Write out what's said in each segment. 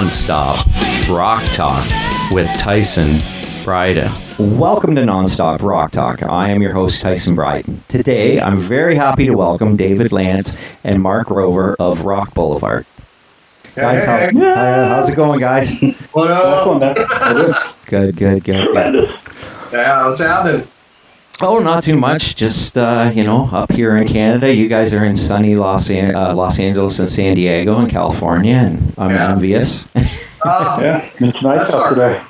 Non-Stop Rock Talk with Tyson Bryden. Welcome to Non-Stop Rock Talk. I am your host, Tyson Bryden. Today, I'm very happy to welcome David Lantz and Mark Rover of Rock Boulevard. Guys, how's it going, guys? What up? Good. Yeah, what's happening? Oh, not too much. Just, up here in Canada. You guys are in sunny Los Angeles and San Diego in California, and I'm envious. Yeah, it's nice out today.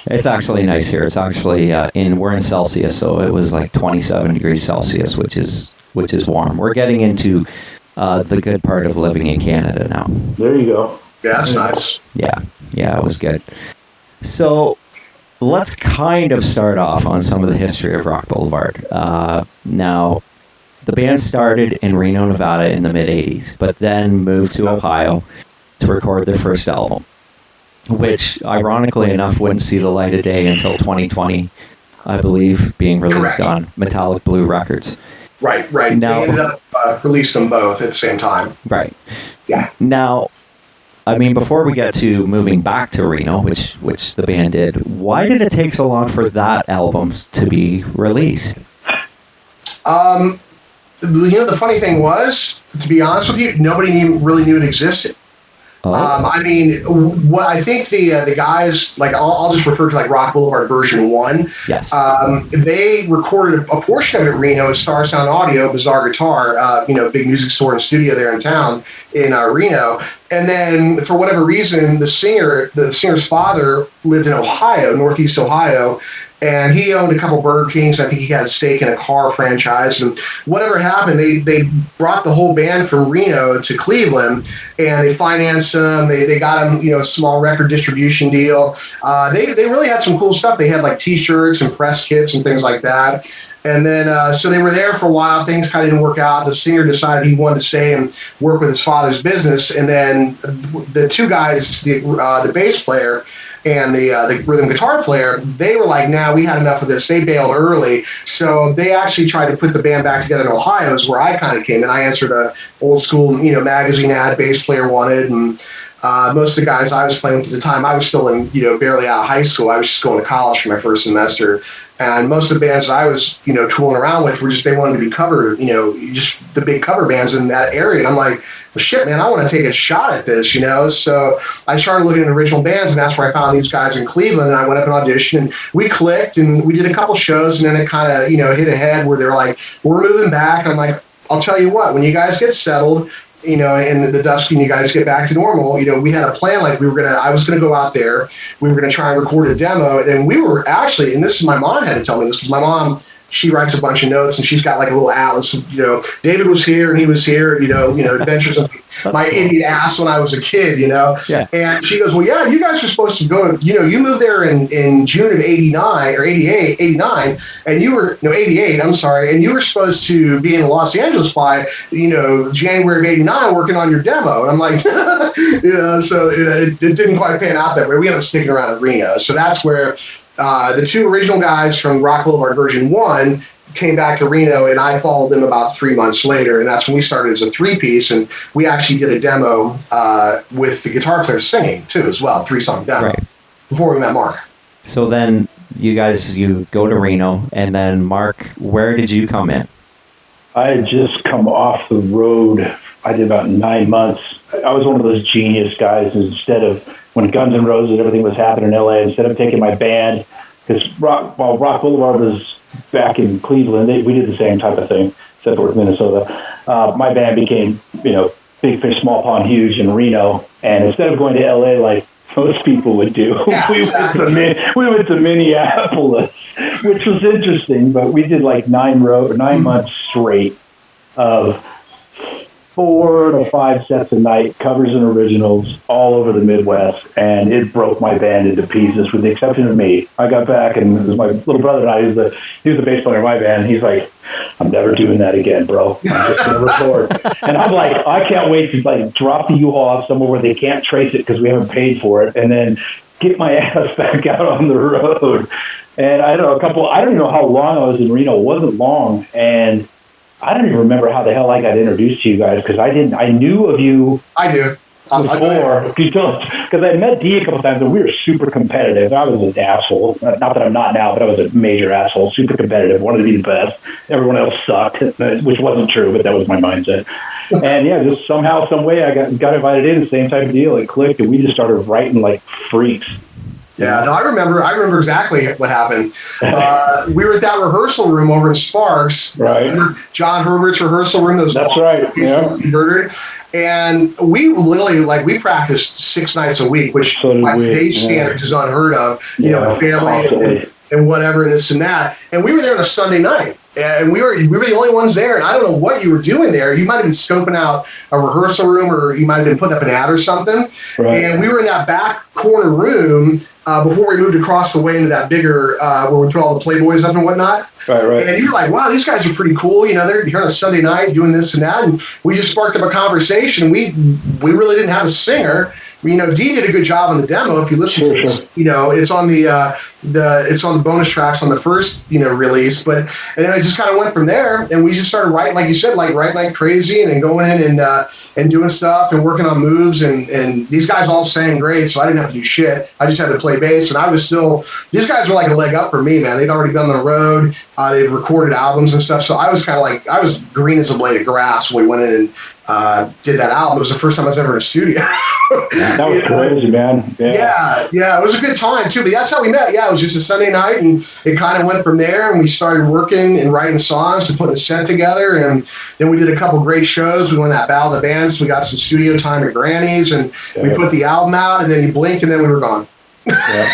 It's actually nice here. It's actually we're in Celsius, so it was like 27 degrees Celsius, which is warm. We're getting into the good part of living in Canada now. There you go. Yeah, that's nice. Yeah, it was good. So let's kind of start off on some of the history of Rock Boulevard. Now, the band started in Reno, Nevada in the mid-'80s, but then moved to Ohio to record their first album, which, ironically enough, wouldn't see the light of day until 2020, I believe, being released on Metallic Blue Records. Right. Now, they ended up released them both at the same time. Right. Yeah. Now, I mean, before we get to moving back to Reno, which the band did, why did it take so long for that album to be released? The funny thing was, to be honest with you, nobody even really knew it existed. Oh. What I think the guys, like, I'll just refer to like Rock Boulevard version 1. Yes. They recorded a portion of it at Reno at Star Sound Audio, Bizarre Guitar, big music store and studio there in town in Reno. And then for whatever reason, the singer's father lived in Ohio, Northeast Ohio, and he owned a couple Burger Kings. I think he had a stake in a car franchise. And whatever happened, they brought the whole band from Reno to Cleveland, and they financed them. They got them, a small record distribution deal. They really had some cool stuff. They had like T-shirts and press kits and things like that. And then, so they were there for a while. Things kind of didn't work out. The singer decided he wanted to stay and work with his father's business. And then the two guys, the bass player and the rhythm guitar player, they were like, nah, we had enough of this. They bailed early. So they actually tried to put the band back together in Ohio, is where I kind of came in. I answered a old school, magazine ad bass player wanted. And most of the guys I was playing with at the time, I was still in, barely out of high school. I was just going to college for my first semester. And most of the bands I was, tooling around with were they wanted to be covered, just the big cover bands in that area. And I'm like, well, shit, man, I want to take a shot at this, So I started looking at original bands, and that's where I found these guys in Cleveland. And I went up and auditioned, and we clicked, and we did a couple shows, and then it kind of, hit a head where they're like, we're moving back. And I'm like, I'll tell you what, when you guys get settled, in the dusk and you guys get back to normal, we had a plan. Like I was going to go out there. We were going to try and record a demo. And we were actually, and this is my mom had to tell me this, because my mom, she writes a bunch of notes, and she's got like a little atlas. David was here and he was here, adventures of my idiot ass when I was a kid, Yeah. And she goes, well, yeah, you guys were supposed to go, you moved there in June of 89 or 89, and you were, 88, I'm sorry. And you were supposed to be in Los Angeles by, January of 89 working on your demo. And I'm like, so it didn't quite pan out that way. We ended up sticking around in Reno. So that's where the two original guys from Rock Boulevard version 1 came back to Reno, and I followed them about 3 months later, and that's when we started as a 3-piece, and we actually did a demo with the guitar player singing too as well, 3-song demo, right, before we met Mark. So then you go to Reno, and then Mark, where did you come in? I had just come off the road. I did about 9 months. I was one of those genius guys. Instead of when Guns N' Roses, everything was happening in LA, instead of taking my band, because Rock Boulevard was back in Cleveland, we did the same type of thing, except for Minnesota. My band became, Big Fish, Small Pond, Huge in Reno, and instead of going to LA like most people would do, we went to Minneapolis, which was interesting, but we did like 9 months straight of 4 to 5 sets a night, covers and originals, all over the Midwest, and it broke my band into pieces, with the exception of me. I got back, and it was my little brother and I. He was the bass player in my band. And he's like, I'm never doing that again, bro. I'm just going to record. And I'm like, I can't wait to drop the U-Haul off somewhere where they can't trace it because we haven't paid for it, and then get my ass back out on the road. And I don't even know how long I was in Reno. It wasn't long, and I don't even remember how the hell I got introduced to you guys, because I knew of you. I do. before, because I met Dee a couple times and we were super competitive. I was an asshole. Not that I'm not now, but I was a major asshole, super competitive, wanted to be the best. Everyone else sucked, which wasn't true, but that was my mindset. And yeah, just somehow, some way I got invited in, the same type of deal. It clicked and we just started writing like freaks. Yeah, no, I remember exactly what happened. We were at that rehearsal room over in Sparks. Right. John Herbert's rehearsal room. That's right. Yeah. Murdered. And we literally, we practiced 6 nights a week, which by today's standards is unheard of. You know, family and whatever, and this and that. And we were there on a Sunday night. And we were the only ones there. And I don't know what you were doing there. You might have been scoping out a rehearsal room, or you might have been putting up an ad or something. Right. And we were in that back corner room before we moved across the way into that bigger, where we put all the Playboys up and whatnot. Right. And you're like, wow, these guys are pretty cool. You know, they're here on a Sunday night doing this and that. And we just sparked up a conversation. We really didn't have a singer. You know, Dee did a good job on the demo. If you listen to it, you know, it's on it's on the bonus tracks on the first, release. And then it just kind of went from there, and we just started writing, like you said, writing like crazy, and then going in and doing stuff and working on moves. And these guys all sang great, so I didn't have to do shit. I just had to play bass, and I was still. These guys were like a leg up for me, man. They'd already been on the road. They'd recorded albums and stuff, so I was kind of I was green as a blade of grass when we went in and did that album. It was the first time I was ever in a studio. That was crazy, man. Yeah, it was a good time too. But that's how we met. Yeah, it was just a Sunday night, and it kind of went from there. And we started working and writing songs and putting a set together. And then we did a couple great shows. We won that Battle of the Bands. We got some studio time at Granny's, and we put the album out. And then you blinked, and then we were gone. Yeah.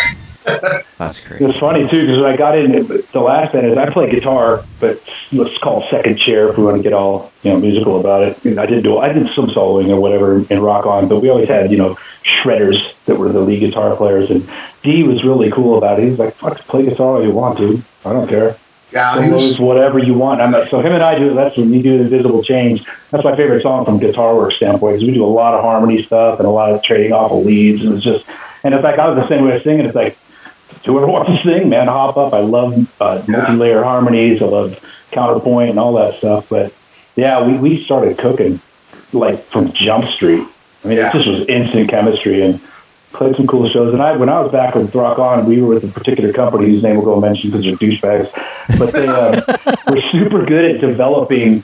That's great. It was funny too, because when I got in the last band, I play guitar, but let's call it second chair if we want to get all musical about it. I did some soloing or whatever in Rock On, but we always had shredders that were the lead guitar players, and Dee was really cool about it. He was like, "Fuck, play guitar all you want to. I don't care. Yeah, whatever you want." So him and I do. That's when we do the Invisible Change. That's my favorite song from guitar work standpoint, because we do a lot of harmony stuff and a lot of trading off of leads, and it's just. And it's like I was the same way of singing. It's like, whoever wants to sing, man, hop up. I love multi-layer harmonies. I love counterpoint and all that stuff. But yeah, we started cooking from Jump Street. I mean, it just was instant chemistry, and played some cool shows. And when I was back with Rock On, we were with a particular company whose name we'll go mention because they're douchebags. But they were super good at developing,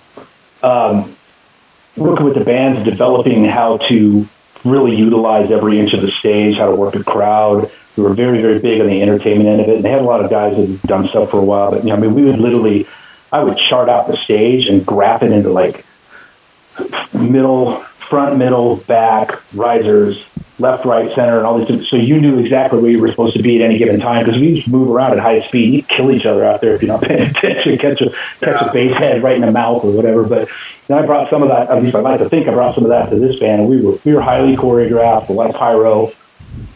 working with the bands, developing how to really utilize every inch of the stage, how to work the crowd. We were very, very big on the entertainment end of it. And they had a lot of guys that had done stuff for a while. But, we would literally, I would chart out the stage and graph it into front, middle, back, risers, left, right, center, and all these things. So you knew exactly where you were supposed to be at any given time, because we just move around at high speed. You'd kill each other out there if you're not paying attention, catch a bass head right in the mouth or whatever. But then I brought some of that, at least I like to think I brought some of that to this band, and we were highly choreographed, a lot of pyro.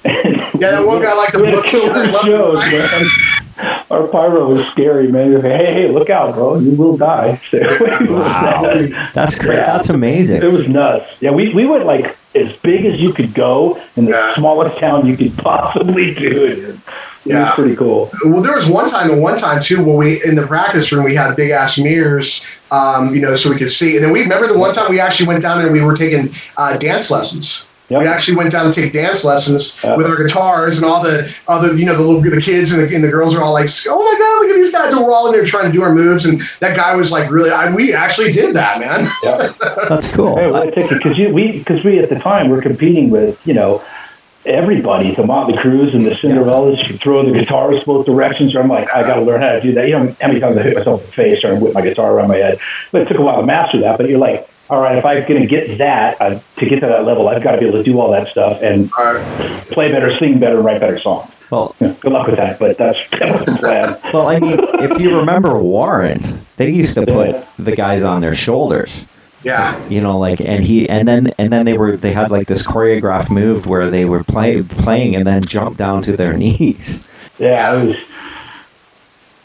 That one guy liked the book. Killer shows, man. Our pyro was scary, man. Like, hey, look out, bro. You will die. Wow. That's great. Yeah. That's amazing. It was nuts. Yeah, we went as big as you could go in the smallest town you could possibly do. It was pretty cool. Well, there was one time too, where we, in the practice room, we had big ass mirrors, so we could see. And then we remember the one time we actually went down there and we were taking dance lessons. Yep. We actually went down to take dance lessons with our guitars, and all the other, the kids and the girls are all like, "Oh my God, look at these guys!" And we're all in there trying to do our moves. And that guy was like, "Really? We actually did that, man." Yeah. That's cool. Hey, because we at the time were competing with everybody, the Motley Crues and the Cinderellas. You could throw the guitars both directions. So I'm like, I got to learn how to do that. How many times I hit myself in the face trying to whip my guitar around my head? But it took a while to master that. But you're like, all right, if I'm going to get that, to get to that level, I've got to be able to do all that stuff and play better, sing better, write better songs. Well, good luck with that, but that was the plan. Well, I mean, if you remember Warrant, they used to put the guys on their shoulders. Yeah. And then they had this choreographed move where they were playing and then jump down to their knees. Yeah, it was.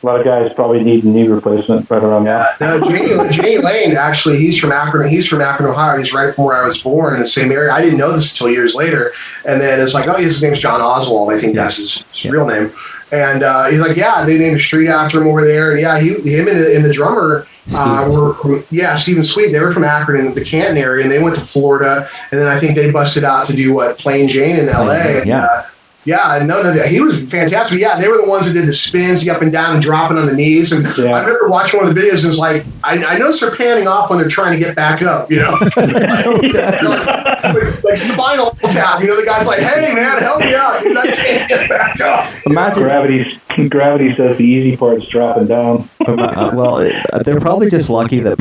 A lot of guys probably need knee replacement right around now. No, Jay Lane, actually, he's from Akron. He's from Akron, Ohio. He's right from where I was born, in the same area. I didn't know this until years later. And then it's like, his name's John Oswald. I think that's his real name. And he's like, yeah, they named a street after him over there. And yeah, him and the drummer were from, Stephen Sweet. They were from Akron in the Canton area, and they went to Florida. And then I think they busted out to do Plain Jane in L.A. He was fantastic. Yeah, they were the ones that did the spins, up and down and dropping on the knees. And I remember watching one of the videos, and it's like, I noticed they're panning off when they're trying to get back up, like Spinal Tap. The guy's like, hey, man, help me out. I can't get back up. Imagine gravity says the easy part's dropping down. They're probably just lucky that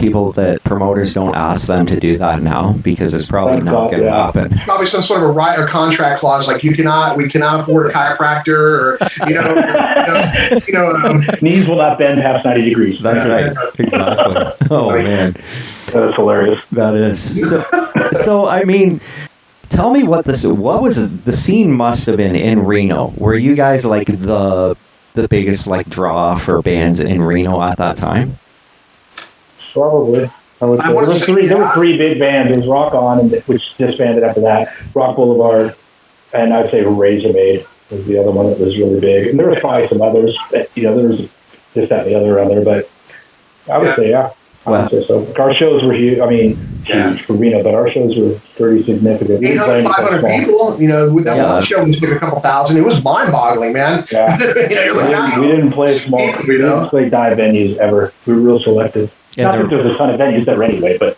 promoters don't ask them to do that now, because it's probably not going to happen. Probably some sort of a right or contract clause, like we cannot afford a chiropractor, or knees will not bend past 90 degrees. That's right, exactly. Oh man, that's hilarious. That is. So I mean, tell me what was the scene must have been in Reno. Were you guys like the biggest draw for bands in Reno at that time? Probably. There were three big bands. There was Rock On, which disbanded after that. Rock Boulevard, and I'd say Razormaid was the other one that was really big. And there was probably some others. There was this, that, and the other around there. But I would say, I would say so. Our shows were huge. I mean, huge for Reno, but our shows were pretty significant. 800, 500 people. With that one show, we took a couple thousand. It was mind-boggling, man. Yeah. We didn't play small. We didn't play dive venues ever. We were real selective. Not that there was a ton of venues there anyway, but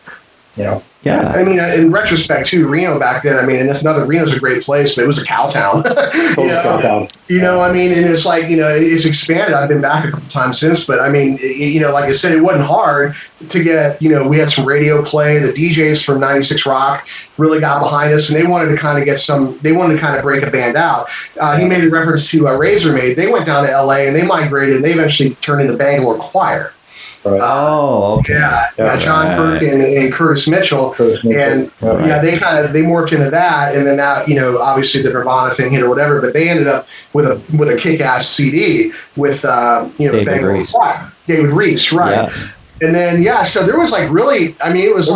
Yeah. I mean, in retrospect, too, Reno back then, and it's Reno's a great place, but it was a cow town. I mean, and it's like, it's expanded. I've been back a couple times since, but I mean, like I said, it wasn't hard to get, we had some radio play. The DJs from 96 Rock really got behind us, and they wanted to kind of break a band out. He made a reference to Razormaid. They went down to LA and they migrated, and they eventually turned into Bangalore Choir. Right. Okay. Yeah, John Burke and Curtis Mitchell, and they morphed into that, and then that obviously the Nirvana thing hit or whatever, but they ended up with a kick-ass CD with David Reese, right? Yes. And then so there was it was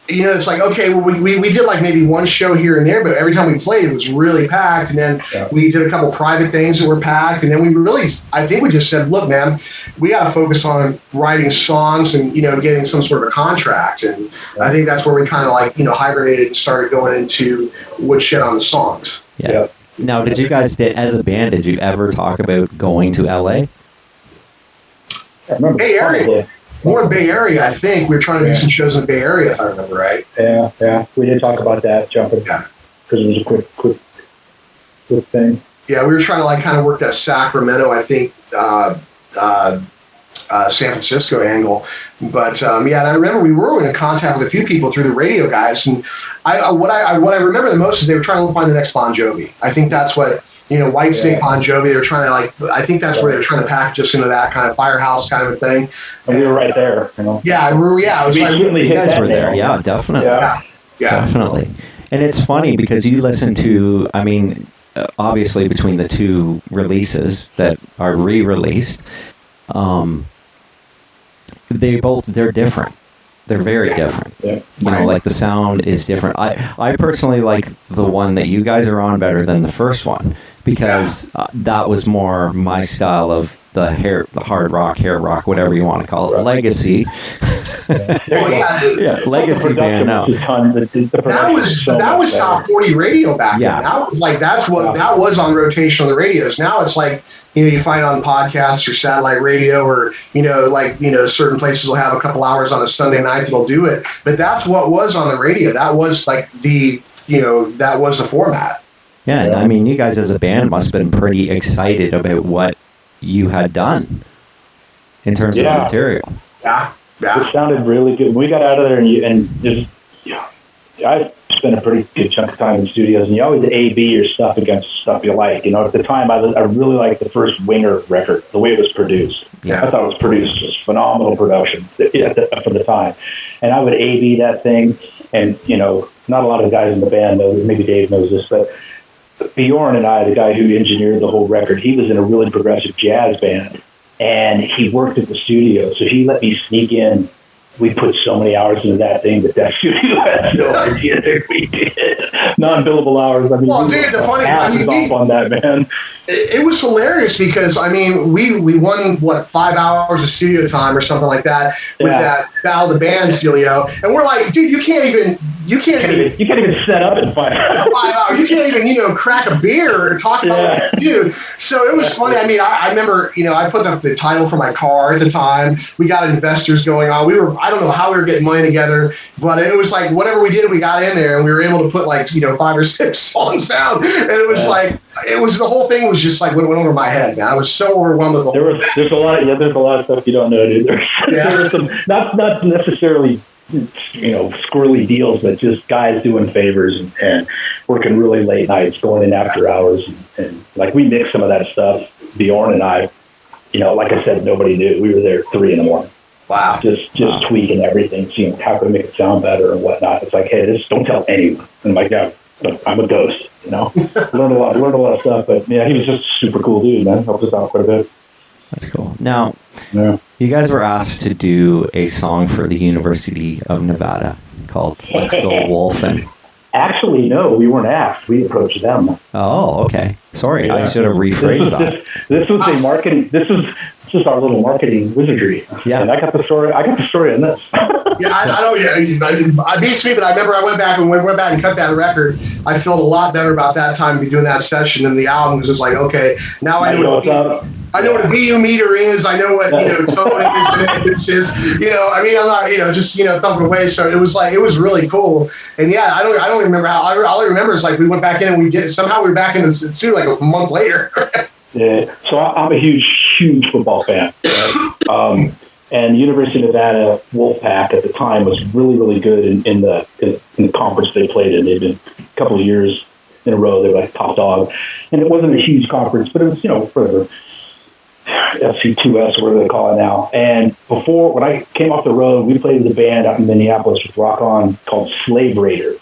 it's like, okay, well, we did maybe one show here and there, but every time we played, it was really packed. And then we did a couple private things that were packed. And then I think we just said, look, man, we got to focus on writing songs and, getting some sort of a contract. And I think that's where we kind of hibernated and started going into woodshed on the songs. Yeah. Now, did you guys, as a band, did you ever talk about going to LA? I remember. Bay Area. More in the Bay Area, I think. We were trying to do some shows in the Bay Area, if I remember right. Yeah. We did talk about that, jumping. Yeah. Because it was a quick thing. Yeah, we were trying to kind of work that Sacramento, I think, San Francisco angle. But and I remember we were in contact with a few people through the radio guys. And what I remember the most is they were trying to find the next Bon Jovi. I think that's what... White Snake, Bon Jovi, they were trying to I think that's where they were trying to package us into that kind of firehouse kind of a thing. And we were right there, Yeah, it was you guys were there. Yeah, definitely. Yeah. Definitely. And it's funny because you listen to, obviously between the two releases that are re-released, they're different. They're very different. Yeah. The sound is different. I personally like the one that you guys are on better than the first one because that was more my style of the hard rock, hair rock, whatever you want to call it, legacy. Legacy band. Now that was top 40 radio back then. That was on rotation on the radios. Now it's like. You find it on podcasts or satellite radio or, certain places will have a couple hours on a Sunday night that'll do it. But that's what was on the radio. That was that was the format. Yeah. And you guys as a band must have been pretty excited about what you had done in terms of material. Yeah. It sounded really good. We got out of there I spent a pretty good chunk of time in studios, and you always A/B your stuff against stuff you like. At the time, I really liked the first Winger record, the way it was produced. Yeah. I thought it was produced just phenomenal production for the time. And I would A/B that thing, and, not a lot of guys in the band know, maybe Dave knows this, but Bjorn and I, the guy who engineered the whole record, he was in a really progressive jazz band, and he worked at the studio, so he let me sneak in we put so many hours into that thing that studio has no idea that we did. Non-billable hours. I mean, well, dude, the funny off on that, man. It was hilarious because I mean we won 5 hours of studio time or something like that with that Battle of the Bands dealio, and we're like, dude, you can't even set up in 5 hours. 5 hours. You can't even crack a beer or talk about what you do. So it was funny. I mean, I remember I put up the title for my car at the time. We got investors going on. I don't know how we were getting money together, but it was like whatever we did, we got in there and we were able to put 5 or 6 songs down, and it was the whole thing was just like what went over my head, man. I was so overwhelmed with the whole thing. There's a lot of stuff you don't know, dude. There were some not necessarily squirrely deals, but just guys doing favors and working really late nights, going in after hours, and like we mixed some of that stuff. Bjorn and I, like I said, nobody knew. We were there 3 a.m. Wow. Just tweaking everything, seeing how to make it sound better and whatnot. It's like, hey, don't tell anyone. And I'm like, yeah, I'm a ghost, learned a lot of stuff, but yeah, he was just a super cool dude, man. Helped us out quite a bit. That's cool. Now, you guys were asked to do a song for the University of Nevada called Let's Go Wolfin'. Actually, no, we weren't asked. We approached them. Oh, okay. Sorry, I should have rephrased that. This was a marketing. This is just our little marketing wizardry. Yeah, and I got the story on this. Yeah, I don't. Yeah, I beats me, but I remember I went back and cut that record. I felt a lot better about that time to be doing that session, and the album was just like, okay, now I know what's up. I know what a VU meter is. I know what tone is, and this is. I mean, I'm not just thumping away. So it was really cool. And yeah, I don't remember how. All I remember is like we went back in and we were back in the studio like a month later. Yeah. So I'm a huge football fan. Right? And the University of Nevada Wolfpack at the time was really, really good in the conference they played in. They'd been a couple of years in a row. They were like top dog, and it wasn't a huge conference, but it was whatever. FC2S, or whatever they call it now. And before, when I came off the road, we played with a band out in Minneapolis with Rock On called Slave Raider.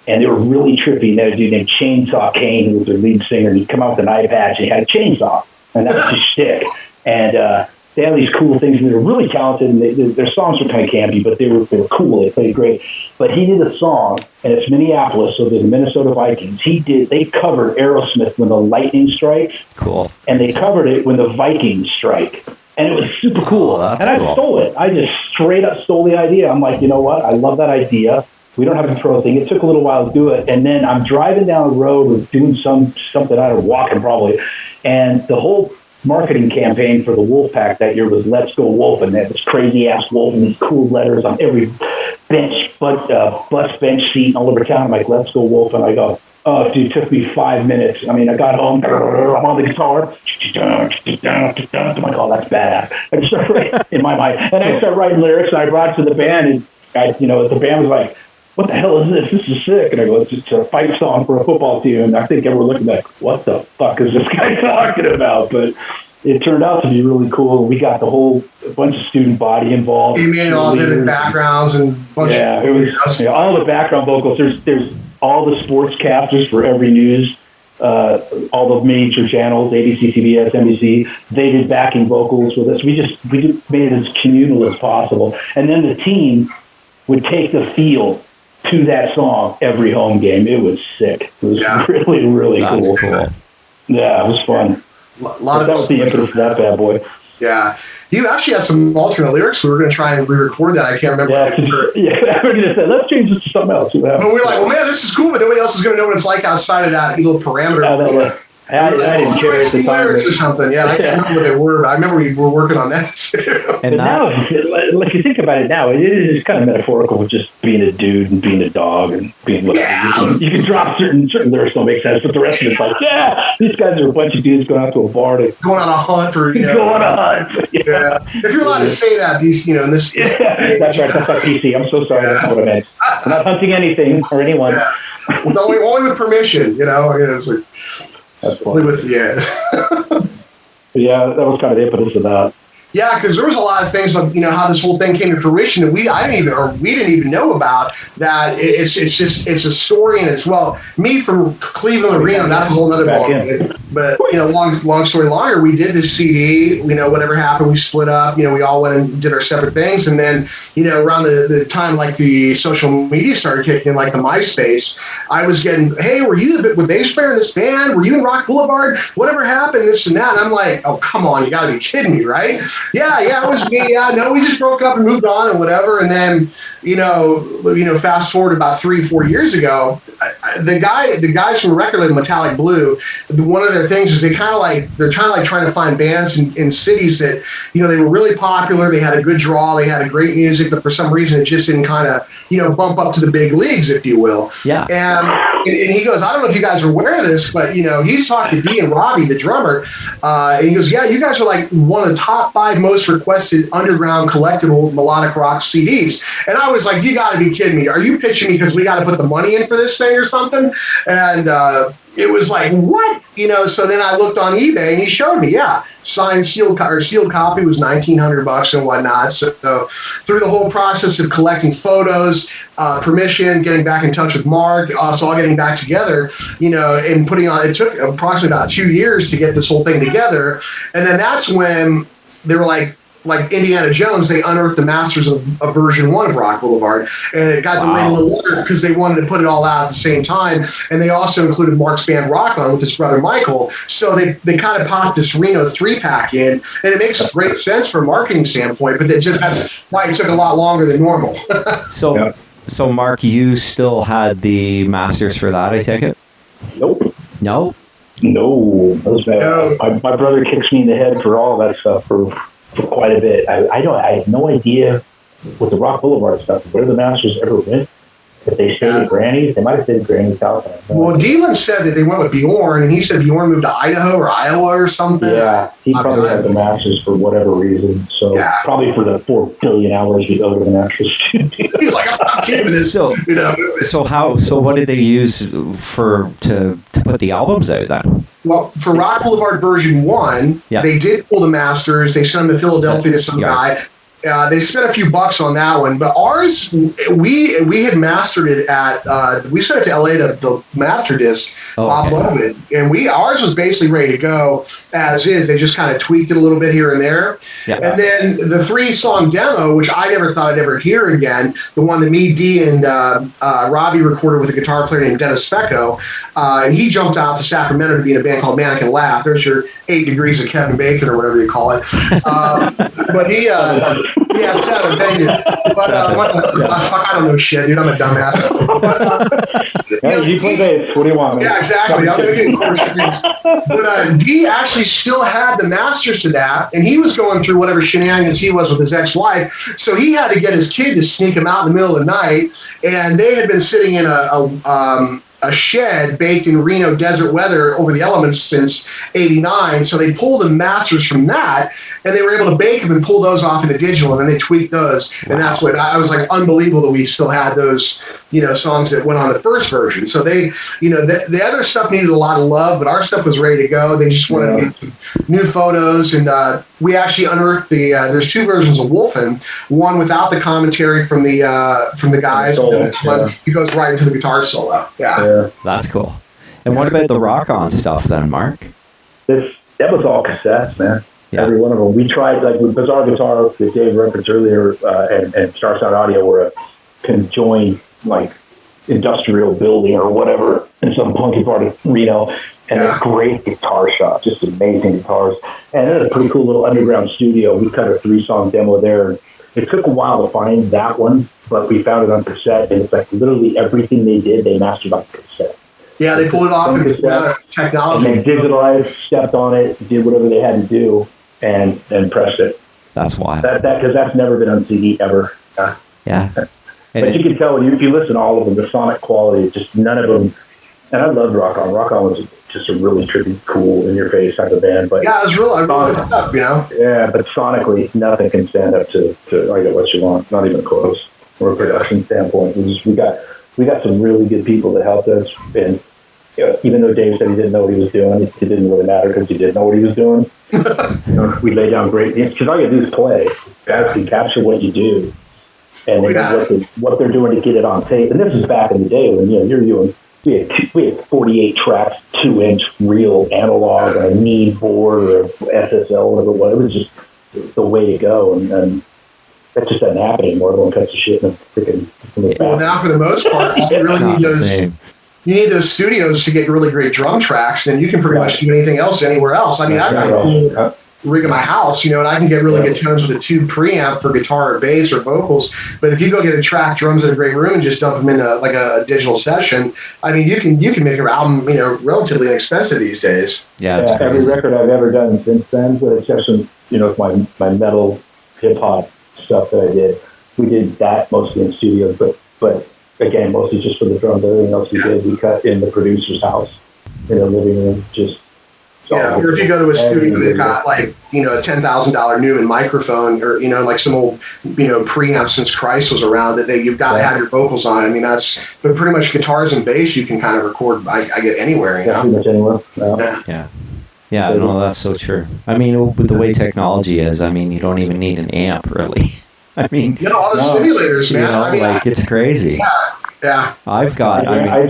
And they were really trippy. They had a dude named Chainsaw Kane, who was their lead singer, and he'd come out with an eye patch, and he had a chainsaw. And that was his shtick. And they had these cool things, and they were really talented, and their songs were kind of campy, but they were cool. They played great. But he did a song, and it's Minneapolis, so the Minnesota Vikings. They covered Aerosmith When the Lightning Strikes. Cool. And they covered it When the Vikings Strike. And it was super cool. Oh, and I stole it. I just straight up stole the idea. I'm like, you know what? I love that idea. We don't have a control thing. It took a little while to do it. And then I'm driving down the road or doing something, I don't know, walking probably. And the whole marketing campaign for the Wolfpack that year was Let's Go Wolfin'. They had this crazy ass wolf and these cool letters on every bus bench seat all over town. I'm like, Let's Go Wolfin'. I go, oh, dude, it took me 5 minutes. I mean, I got home, I'm on the guitar. I'm like, oh, that's badass. I just start writing in my mind. And I start writing lyrics, and I brought it to the band, and the band was like, what the hell is this? This is sick. And I go, it's just a fight song for a football team. And I think everyone looking like, what the fuck is this guy talking about? But it turned out to be really cool. We got a bunch of student body involved. You mean all different backgrounds and all the background vocals. There's all the sportscasters for every news, all the major channels, ABC, CBS, NBC. They did backing vocals with us. We just made it as communal as possible. And then the team would take the field to that song every home game. It was sick. It was really, really cool. Yeah, it was fun. That was the impetus of that bad boy. Yeah. You actually had some alternate lyrics. We were going to try and re-record that. I can't remember. Yeah, we're going to say, let's change this to something else. But we're like, well, man, this is cool, but nobody else is going to know what it's like outside of that little parameter. I didn't care at the time. Lyrics or something. Yeah, I can't remember what they were, but I remember we were working on that too. And now, like you think about it now, it is kind of metaphorical with just being a dude and being a dog and being. You can drop certain lyrics don't make sense, but the rest of it's like, these guys are a bunch of dudes going out to a bar to going on a hunt for going on a hunt. Yeah. If you're allowed to say that, these in this. That's right. That's not PC. I'm so sorry. That's what I meant. I'm not hunting anything or anyone. Yeah. Only with permission. It's like. That's funny. Yeah, that was kind of the impetus of that. Yeah, because there was a lot of things of how this whole thing came to fruition that we didn't even know about. That it's a story, and it's me from Cleveland to Reno. That's a whole other ball. But long story longer, we did this CD. Whatever happened, we split up. We all went and did our separate things, and then around the time like the social media started kicking in, like the MySpace, I was getting, hey, were you the bass player in this band? Were you in Rock Boulevard? Whatever happened? This and that. And I'm like, oh, come on, you got to be kidding me, right? Yeah, it was me. Yeah, no, we just broke up and moved on and whatever. And then, fast forward about 3-4 years ago, the guys from the record label Metallic Blue, one of their things is they're trying to find bands in cities that, they were really popular. They had a good draw. They had a great music, but for some reason it just didn't kind of, bump up to the big leagues, if you will. Yeah. And he goes, I don't know if you guys are aware of this, but, he's talked to Dee and Robbie, the drummer, and he goes, yeah, you guys are like one of the top 5 most requested underground collectible melodic rock CDs. And I was like, you got to be kidding me. Are you pitching me because we got to put the money in for this thing or something? And it was like, what? So then I looked on eBay and he showed me, signed sealed copy was $1,900 and whatnot. So through the whole process of collecting photos, permission, getting back in touch with Mark, us all getting back together, and putting on, it took approximately about 2 years to get this whole thing together. And then that's when they were like Indiana Jones, they unearthed the masters of version 1 of Rock Boulevard, and it got delayed a little longer because they wanted to put it all out at the same time. And they also included Mark's band Rock On with his brother Michael. So they kind of popped this Reno 3-pack in, and it makes great sense from a marketing standpoint, but that's why it took a lot longer than normal. So Mark, you still had the masters for that, I take it? Nope. No? No. My brother kicks me in the head for all of that stuff for quite a bit. I have no idea with the Rock Boulevard stuff where the masters ever went. If they stayed at Granny's, they might have stayed at Granny's house. Well, Dylan said that they went with Bjorn, and he said Bjorn moved to Idaho or Iowa or something. Yeah, he probably had the masters for whatever reason. So probably for the 4 billion hours we go to the National Studio. He's like, I'm kidding this. So what did they use to put the albums out then? Well, for Rock Boulevard version 1, they did pull the masters. They sent them to Philadelphia to some guy. They spent a few bucks on that one, but ours, we had mastered it at, we sent it to LA to the master disc, Bob Logan, and ours was basically ready to go as is. They just kind of tweaked it a little bit here and there. Yeah. And then the 3-song demo, which I never thought I'd ever hear again, the one that me, Dee, and Robbie recorded with a guitar player named Dennis Specco, and he jumped out to Sacramento to be in a band called Mannequin Laugh. There's your 8 degrees of Kevin Bacon or whatever you call it. But he... 7, thank you. But I don't know shit, dude. I'm a dumbass. You play bass. What do you want, man? Yeah, exactly. I'm making chord strings. But Dee actually still had the masters to that, and he was going through whatever shenanigans he was with his ex-wife. So he had to get his kid to sneak him out in the middle of the night, and they had been sitting in a shed baked in Reno desert weather over the elements since '89. So they pulled the masters from that, and they were able to bake them and pull those off into digital, and then they tweaked those. And that's what I was like, unbelievable that we still had those, songs that went on the first version. So they, the other stuff needed a lot of love, but our stuff was ready to go. They just wanted to get some new photos, and we actually unearthed there's 2 versions of Wolfen, one without the commentary from the guys, and he goes right into the guitar solo. Yeah. That's cool. And what about the Rock On stuff then, Mark? That was all cassettes, man. Yeah. Every one of them. We tried, like with Bizarre Guitar, that Dave referenced earlier, and Star Sound Audio were a conjoined, like, industrial building or whatever in some punky part of Reno. And a great guitar shop, just amazing guitars. And it was a pretty cool little underground studio. We cut a 3-song demo there. It took a while to find that one, but we found it on cassette, and it's like literally everything they did, they mastered on cassette. Yeah, they pulled it off with technology. And they digitalized, stepped on it, did whatever they had to do, and pressed it. That's wild. Because that's never been on CD ever. Yeah. But you can tell if you listen to all of them, the sonic quality, just none of them. And I loved Rock On. Rock On was just a really trippy, cool, in-your-face type of band. But yeah, it was really good stuff, Yeah, but sonically, nothing can stand up to I Get What You Want. Not even close. From a production standpoint, we got some really good people that helped us, and even though Dave said he didn't know what he was doing, it didn't really matter because he didn't know what he was doing. We lay down great because all you do is play. Actually capture what you do, and then what they're doing to get it on tape. And this is back in the day when you're doing. We had 48 tracks, 2-inch reel analog on a knee board or a SSL or whatever. It was just the way to go, and that just doesn't happen anymore. Everyone cuts the shit in a freaking. Well, now for the most part, you really need those. You need those studios to get really great drum tracks, and you can pretty much do anything else anywhere else. I mean, I've got a rig in my house, and I can get really good tones with a tube preamp for guitar or bass or vocals. But if you go get a track, drums in a great room, and just dump them into like a digital session, I mean, you can make your album, relatively inexpensive these days. Yeah, it's crazy. Every record I've ever done since then, with exception, my metal hip hop stuff that I did, we did that mostly in studios, but again, mostly just for the drums. Everything else we cut in the producer's house, in the living room, just. Or if you go to a studio that got like, a $10,000 Newman microphone or, like some old, preamp since Christ was around that you've got to have your vocals on. I mean, but pretty much guitars and bass you can kind of record, I get anywhere, pretty much anywhere. Yeah, no, that's so true. I mean, with the way technology is, I mean, you don't even need an amp, really. I mean, all the simulators, man. It's crazy. Yeah. I jam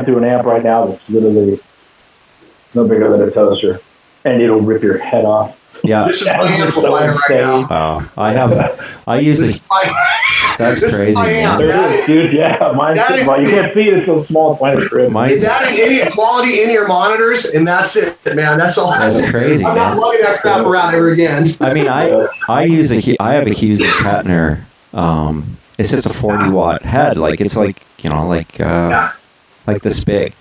through an amp right now that's literally no bigger than a toaster, and it'll rip your head off. Yeah. This is my amplifier right now. Oh, I use it. That's crazy, man. Dude, yeah, mine's small. You can't see it, it's so small. Is that an quality in-ear monitors? And that's it, man. That's all. That's crazy, I'm man. not lugging that crap around ever again. I mean, I have a Hughes and Kettner. It's just a 40-watt head. Like, it's like, like this big.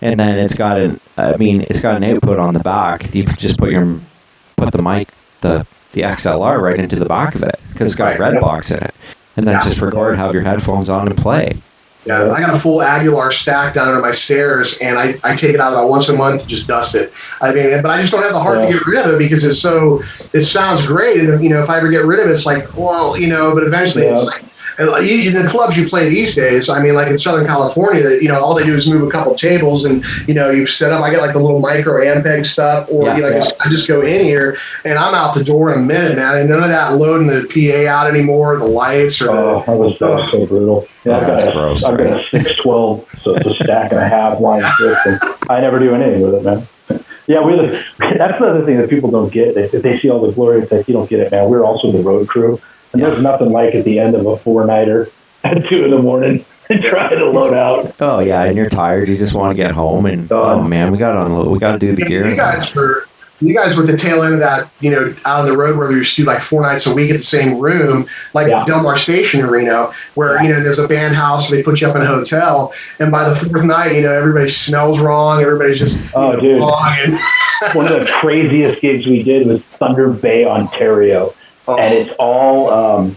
And then it's got an output on the back. You just put the mic, the XLR right into the back of it because it's got a red box in it. And then just record, have your headphones on and play. Yeah, I got a full Aguilar stack down under my stairs, and I take it out about once a month and just dust it. I mean, but I just don't have the heart to get rid of it because it sounds great. And, if I ever get rid of it, it's like, well, but eventually it's like, in the clubs you play these days, I mean, like in Southern California, all they do is move a couple tables and, you set up. I get like the little micro Ampeg stuff, or I just go in here and I'm out the door in a minute, man. And none of that loading the PA out anymore, the lights or that was so brutal. Yeah, I've got a 612, so it's a stack and a half line six, and I never do anything with it, man. Yeah, that's the other thing that people don't get. They see all the glory, it's like, you don't get it, man. We're also the road crew. And there's nothing like at the end of a 4-nighter at 2 a.m. and try to load out. Oh yeah, and you're tired. You just want to get home, and oh man, we got to unload. We got to do the gear. You guys were at the tail end of that, out on the road where we used to do like 4 nights a week at the same room, like Del Mar Station in Reno, where there's a band house, and they put you up in a hotel, and by the 4th night, everybody smells wrong, everybody's just dude. wrong. One of the craziest gigs we did was Thunder Bay, Ontario. And it's all,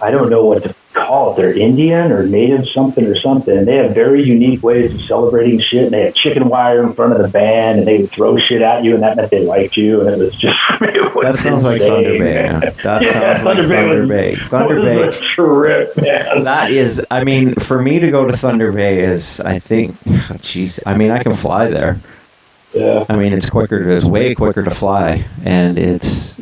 I don't know what to call it. They're Indian or native something. And they have very unique ways of celebrating shit. And they had chicken wire in front of the band, and they would throw shit at you, and that meant they liked you. And it was just... that sounds like Thunder Bay, man. That sounds like Thunder Bay. Thunder Bay. A trip, man. That is, I mean, for me to go to Thunder Bay is, I think, I can fly there. Yeah. I mean, it's way quicker to fly, and it's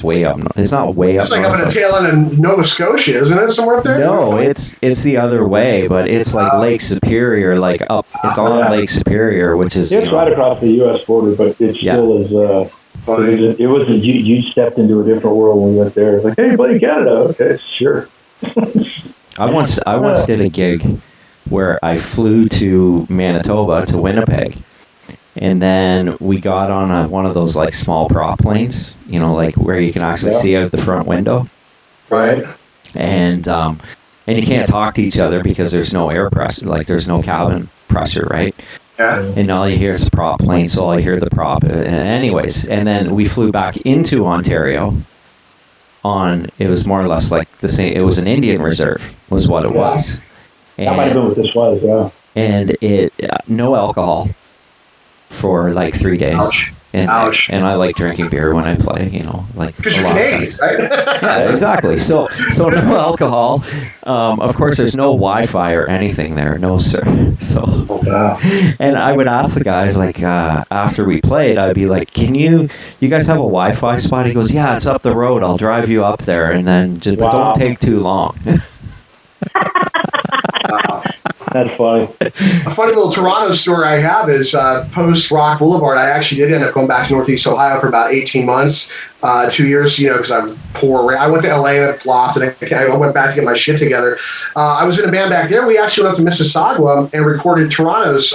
way up. It's not way up. It's like up in the tail end of Nova Scotia, isn't it? Somewhere up there? No, it's the other way, but it's like Lake Superior, like up. It's on Lake Superior, which is right across the U.S. border, but it still is. It was you stepped into a different world when we went there. It's like, hey, play Canada, okay, sure. I once did a gig where I flew to Manitoba to Winnipeg. And then we got on one of those like small prop planes, like where you can actually see out the front window. Right. And you can't talk to each other because there's no air pressure, like there's no cabin pressure, right? Yeah. And all you hear is a prop plane, so all you hear the prop. Anyways, and then we flew back into Ontario it was more or less like the same, it was an Indian reserve was what it was. And, that might have been what this was, yeah. And it, no alcohol. For like 3 days. Ouch. Ouch. And I like drinking beer when I play, like Because a you're lot of Canadian, guys. right? Yeah, exactly. So no alcohol. Of course, there's no Wi-Fi or anything there. No, sir. So, and I would ask the guys, like, after we played, I'd be like, you guys have a Wi-Fi spot? He goes, yeah, it's up the road. I'll drive you up there, and then but don't take too long. That's funny. A funny little Toronto story I have is post Rock Boulevard. I actually did end up going back to Northeast Ohio for about 18 months, 2 years, because I'm poor. I went to LA and I flopped, and I went back to get my shit together. I was in a band back there. We actually went up to Mississauga and recorded Toronto's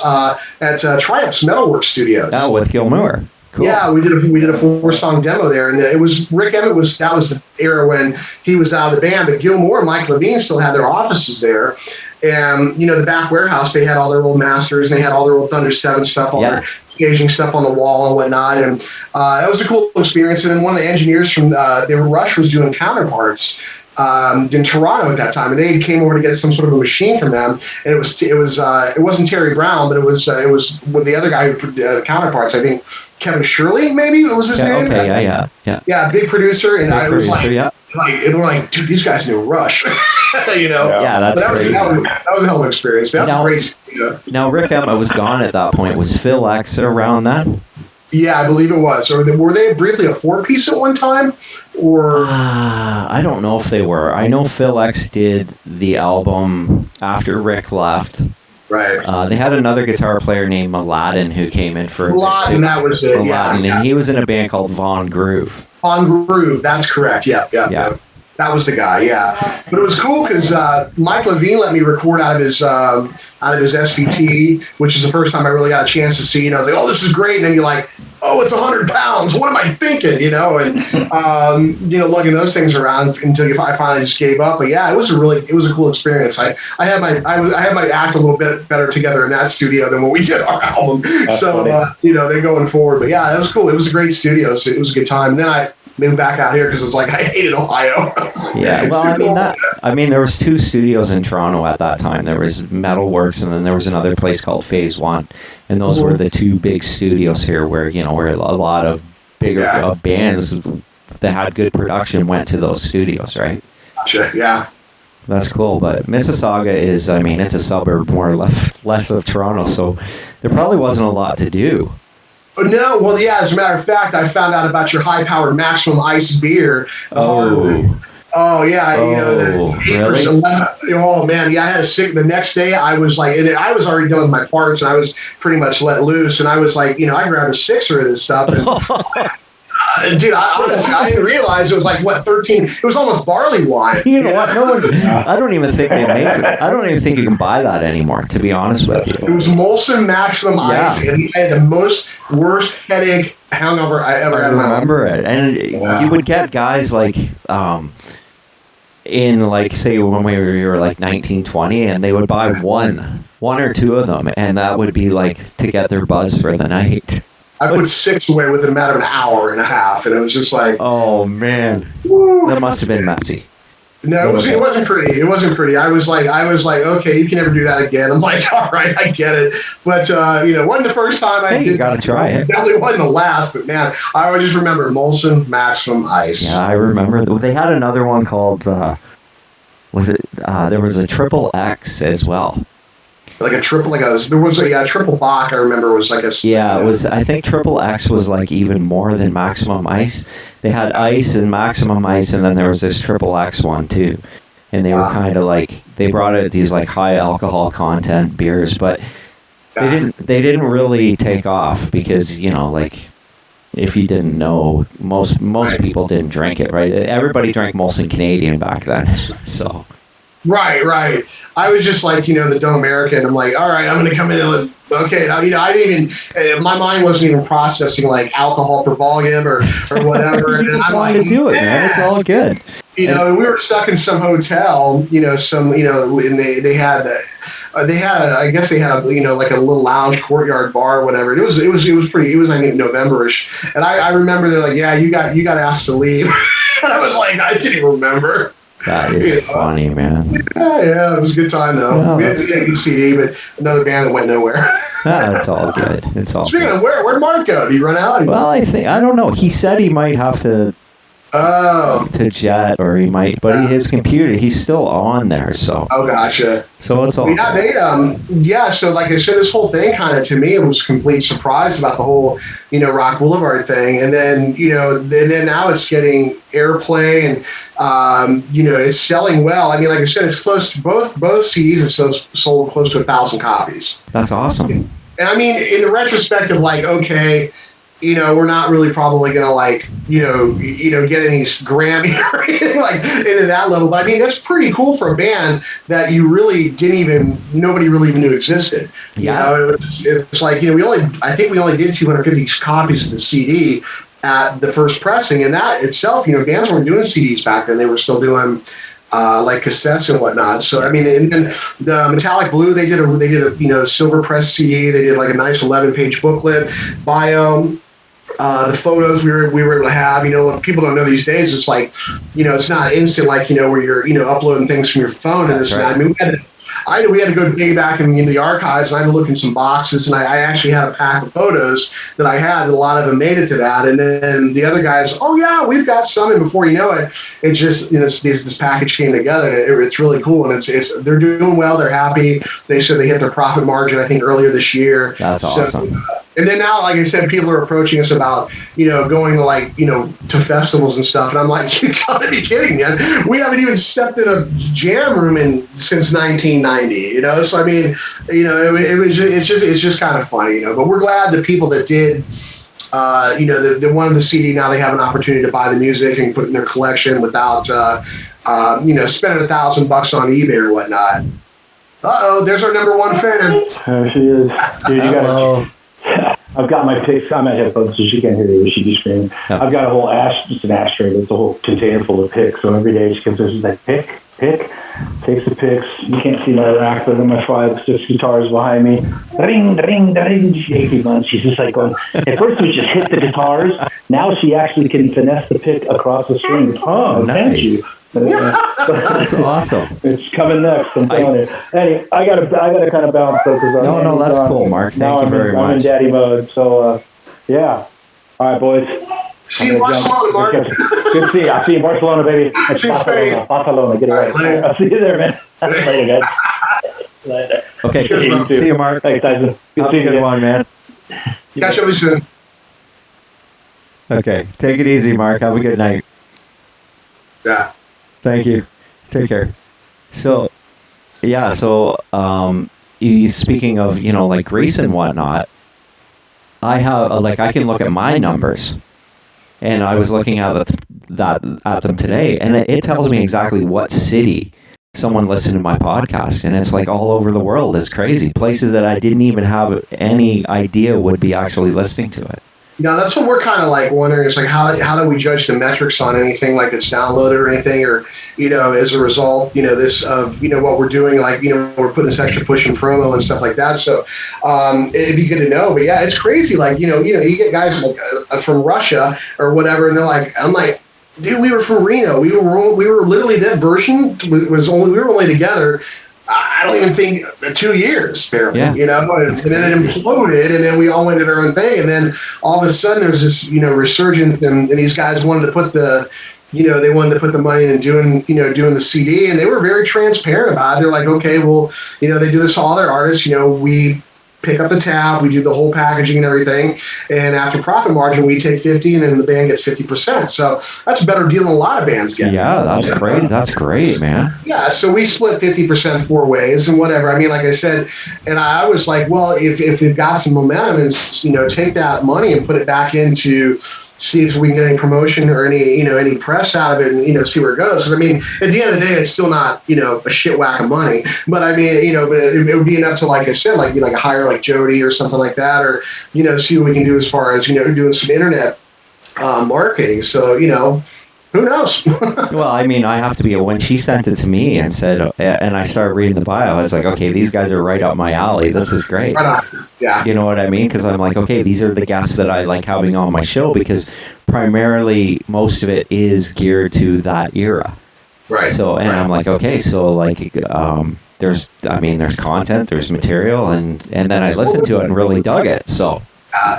at Triumph's Metalworks Studios. Oh, with Gilmour. Cool. Yeah, we did a 4-song demo there, and it was Rick Emmett that was the era when he was out of the band, but Gilmour and Mike Levine still had their offices there. And, the back warehouse, they had all their old masters, and they had all their old Thunder 7 stuff, all their staging stuff on the wall and whatnot. And it was a cool experience. And then one of the engineers from Rush was doing Counterparts in Toronto at that time, and they came over to get some sort of a machine from them. And it wasn't Terry Brown, but it was with the other guy who produced Counterparts, I think. Kevin Shirley, maybe it was his name. Okay, yeah, big producer, and I was like, and we're like, dude, these guys knew Rush, Yeah, that's crazy. That was a hell of an experience. That was great studio. Now, Rick Emmett was gone at that point. Was Phil X around then? Yeah, I believe it was. Or were they briefly a 4-piece at one time? Or I don't know if they were. I know Phil X did the album after Rick left. Right. They had another guitar player named Mladen who came in for Mladen, that was it. Mladen, and he was in a band called Von Groove. Von Groove, that's correct. Yeah. That was the guy. Yeah. But it was cool because Mike Levine let me record out of his SVT, which is the first time I really got a chance to see. And I was like, oh, this is great. And then you're like, oh, it's 100 pounds. What am I thinking? And lugging those things around until I finally just gave up. But yeah, it was a cool experience. I had my act a little bit better together in that studio than when we did our album. That's so they're going forward. But yeah, it was cool. It was a great studio. So it was a good time. And then I moved back out here because it's like I hated Ohio. Yeah, well, there was 2 studios in Toronto at that time. There was Metalworks, and then there was another place called Phase One, and those were the 2 big studios here, where where a lot of bigger bands that had good production went to those studios, right? Gotcha. Yeah. That's cool, but Mississauga is, it's a suburb more or less of Toronto, so there probably wasn't a lot to do. No, well, yeah. As a matter of fact, I found out about your high-powered Maximum Ice beer. Oh yeah, really? Oh man, yeah. I had a sick. The next day, I was like, and I was already done with my parts, and I was pretty much let loose. And I was like, I grabbed a 6er of this stuff. And dude, I didn't realize it was like 13. It was almost barley wine. You know what? I don't even think they make it. I don't even think you can buy that anymore, to be honest with you. It was Molson Maximum Ice, and I had the worst headache hangover I ever had in my life. I remember it, and you would get guys like, in like, say when we were like 19, 20, and they would buy one or 2 of them, and that would be like to get their buzz for the night. I put 6 away within a matter of an hour and a half, and it was just like, oh man, woo. That must have been messy. No, it wasn't pretty. It wasn't pretty. I was like, okay, you can never do that again. I'm like, all right, I get it. But it wasn't the first time I did. You gotta try it. Definitely wasn't the last. But man, I always just remember Molson Maximum Ice. Yeah, I remember. They had another one called. There was a Triple X as well. Like a triple, there was a triple Bach. I remember was like a. Yeah, it was. I think Triple X was like even more than Maximum Ice. They had Ice and Maximum Ice, and then there was this Triple X one too. And they were kind of like, they brought out these like high alcohol content beers, but they didn't really take off because if you didn't know, most people didn't drink it, right? Everybody drank Molson Canadian back then, so. Right. I was just like, the dumb American. I'm like, all right, I'm going to come in and okay. Now, I didn't even, my mind wasn't even processing like alcohol per volume or whatever. You just wanted to do it, man. It's all good. We were stuck in some hotel, and they had I guess they had like a little lounge courtyard bar or whatever. It was pretty. It was, I think, November-ish, and I remember they're like, yeah, you got asked to leave, and I was like, I didn't even remember. That is funny, man. Yeah, it was a good time though. We had to take each CD, but another band that went nowhere. It's all good. It's all Speaking good. of, where'd Mark go? Did he run out? Well, I don't know. He said he might have to jet, or he might, but his computer, he's still on there. So. Oh, gotcha. So it's all. Yeah, So like I said, this whole thing kind of to me, it was a complete surprise about the whole, Rock Boulevard thing, and then then now it's getting airplay, and it's selling well. I mean, like I said, it's close to both CDs have sold close to 1,000 copies. That's awesome. And I mean, in the retrospect of like, okay, we're not really probably going to like, get any Grammy or anything like into that level. But I mean, that's pretty cool for a band that you really nobody really even knew existed. Yeah. It's like, I think we only did 250 copies of the CD at the first pressing. And that itself, bands weren't doing CDs back then. They were still doing like cassettes and whatnot. So I mean, and the Metallic Blue, they did a silver press CD. They did like a nice 11-page booklet, bio. The photos we were able to have, people don't know these days. It's like, it's not instant like where you're uploading things from your phone and this. Right. I mean, we had to go dig back in the archives, and I had to look in some boxes, and I actually had a pack of photos that I had. A lot of them made it to that, and then the other guys, oh yeah, we've got some, and before you know it, it just this package came together. And it's really cool, and it's they're doing well. They're happy. They said they hit their profit margin, I think, earlier this year. That's awesome. And then now, like I said, people are approaching us about, going to to festivals and stuff. And I'm like, you gotta be kidding, man. We haven't even stepped in a jam room since 1990, So I mean, it's just kind of funny, But we're glad the people that did, that wanted the CD, now they have an opportunity to buy the music and put it in their collection without, spending $1,000 on eBay or whatnot. There's our number one fan. There she is. Dude, you got I've got my picks. I'm at headphones, so she can't hear you. She be screaming. Yeah. I've got a whole just an ashtray. There's a whole container full of picks. So every day she comes in, she's like, pick, takes the picks. You can't see my rack, but then my 5-6 guitars behind me. Ring, ring, ring. She's 18 months. She's just like going, at first we just hit the guitars. Now she actually can finesse the pick across the string. Oh, nice. Thank you. That's awesome. It's coming next. I'm telling you. Anyway, I gotta kind of bounce though. No, that's cool, Mark. Thank you very much. I'm in daddy mode, so yeah. All right, boys. See you in Barcelona, Mark. Good to see you. I'll see you in Barcelona, baby. It's See you in Barcelona. Get it right. Later. I'll see you there, man. Later, guys. Later. Okay. Good, See you, Mark. Thanks, Tyson. Have a good one, man. Catch up with you soon. Okay. Take it easy, Mark. Have a good night. Yeah. Thank you. Take care. So, yeah. So, speaking of, like Greece and whatnot, I have I can look at my numbers, and I was looking at them today, and it tells me exactly what city someone listened to my podcast, and it's like all over the world. It's crazy. Places that I didn't even have any idea would be actually listening to it. Now, that's what we're kind of like wondering. It's like, how do we judge the metrics on anything like it's downloaded or anything, or, as a result, this of, what we're doing, like, we're putting this extra push and promo and stuff like that. So it'd be good to know. But yeah, it's crazy. Like, you get guys like, from Russia or whatever, and they're like, I'm like, dude, we were from Reno. We were literally, that version we were only together, I don't even think 2 years, barely, yeah. And then it imploded, and then we all went did our own thing, and then all of a sudden there's this, resurgence, and these guys wanted to put the money in and doing the CD, and they were very transparent about it. They're like, okay, well, they do this to all their artists, we pick up the tab, we do the whole packaging and everything, and after profit margin, we take 50, and then the band gets 50%. So that's a better deal than a lot of bands get. Yeah, that's great. That's great, man. Yeah, so we split 50% 4 ways and whatever. I mean, like I said, and I was like, well, if we've got some momentum and, take that money and put it back into, see if we can get any promotion or any press out of it and, see where it goes. Because, I mean, at the end of the day, it's still not, a shit whack of money. But, I mean, but it would be enough to, like I said, like hire like Jody or something like that, or, see what we can do as far as, doing some internet marketing. So, who knows? Well, I mean, I have to be, when she sent it to me and said, and I started reading the bio, I was like, okay, these guys are right up my alley. This is great. Right on. Yeah. You know what I mean? Because I'm like, okay, these are the guests that I like having on my show, because primarily most of it is geared to that era. Right. So, and I'm like, okay, so like, there's content, there's material, and then I listened to it and really dug it. So.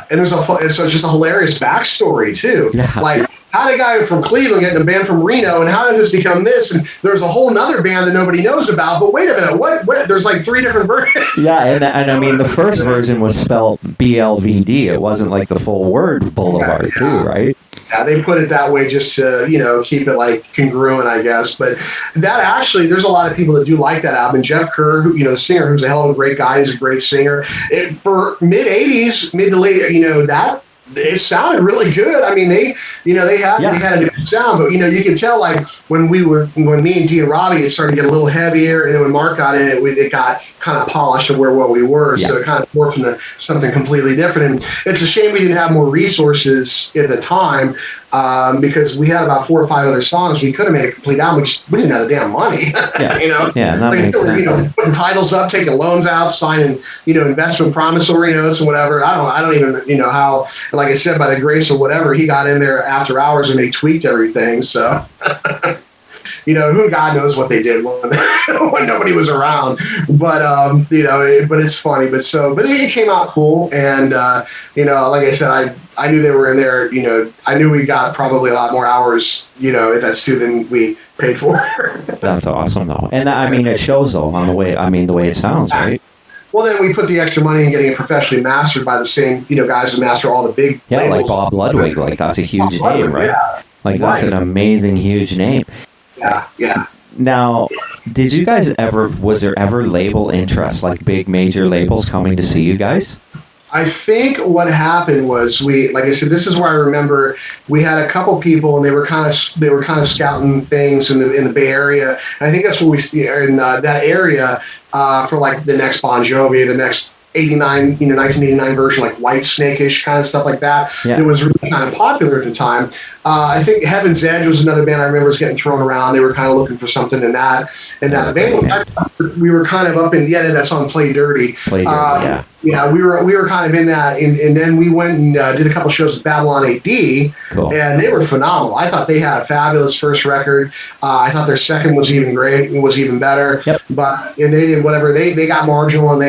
And it's just a hilarious backstory too. Yeah. Like, how did a guy from Cleveland get in a band from Reno, and how did this become this? And there's a whole nother band that nobody knows about. But wait a minute, what? There's like 3 different versions. Yeah, and I mean, the first version was spelled BLVD. It wasn't like the full word Boulevard, too, right? Yeah, they put it that way just to, keep it like congruent, I guess. But that actually, there's a lot of people that do like that album. Jeff Kerr, who, the singer, who's a hell of a great guy, he's a great singer. For mid to late, that it sounded really good. I mean, they had a different sound, but you can tell, like when me and Dee and Robbie, it started to get a little heavier, and then when Mark got in it got kind of polished to what we were. So it kind of morphed into something completely different. And it's a shame we didn't have more resources at the time, because we had about 4 or 5 other songs. We could have made a complete album. We didn't have the damn money. Yeah. That like, makes sense. Putting titles up, taking loans out, signing, investment promissory notes and whatever. I don't even, how. Like I said, by the grace of whatever, he got in there after hours and they tweaked everything. So. Who God knows what they did when nobody was around, but but it's funny. But it came out cool, and like I said, I knew they were in there. I knew we got probably a lot more hours, at that studio than we paid for. That's awesome, though, and I mean, it shows though on the way. I mean, the way it sounds, right? Well, then we put the extra money in getting it professionally mastered by the same guys who master all the big labels. Like Bob Ludwig, like that's a huge name, right? Yeah. Like that's an amazing, huge name. Yeah. Now, did you guys was there ever label interest, like big major labels coming to see you guys? I think what happened was like I said, this is where I remember we had a couple people, and they were kind of scouting things in the Bay Area. And I think that's where we in that area for like the next Bon Jovi, the next 1989 version, like White Snake-ish kind of stuff like that. Yeah. It was really kind of popular at the time. I think Heaven's Edge was another band I remember was getting thrown around. They were kind of looking for something in that band. We were kind of up in that song Play Dirty. Yeah, we were kind of in that, and then we went and did a couple shows with Babylon AD, cool. And they were phenomenal. I thought they had a fabulous first record. I thought their second was even great. It was even better. Yep. And they did whatever they got marginal, and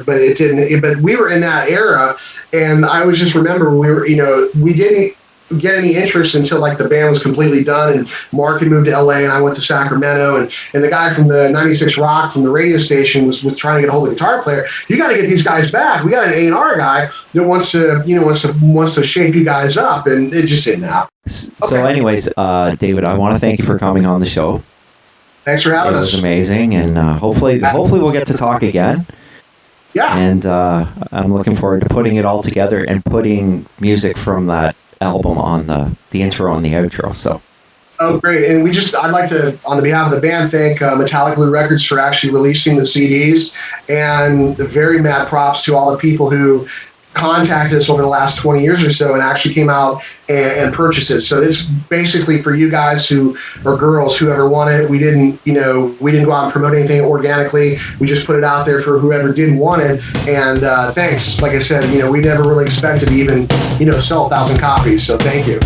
but it didn't. But we were in that era, and I always just remember we didn't get any interest until like the band was completely done, and Mark had moved to LA and I went to Sacramento, and the guy from the 96 Rock from the radio station was trying to get a hold of the guitar player. You got to get these guys back. We got an A&R guy that wants to shape you guys up, and it just didn't happen. So anyways, David, I want to thank you for coming on the show. Thanks for having us. It was amazing, and hopefully we'll get to talk again. Yeah. And I'm looking forward to putting it all together and putting music from that album on the intro and the outro. So great. And I'd like to, on the behalf of the band, thank Metallic Blue Records for actually releasing the CDs, and very mad props to all the people who contacted us over the last 20 years or so and actually came out and purchased it. So it's basically for you guys or girls, whoever want it. We didn't go out and promote anything organically. We just put it out there for whoever did want it. And thanks. Like I said, we never really expected to even, sell 1,000 copies. So thank you.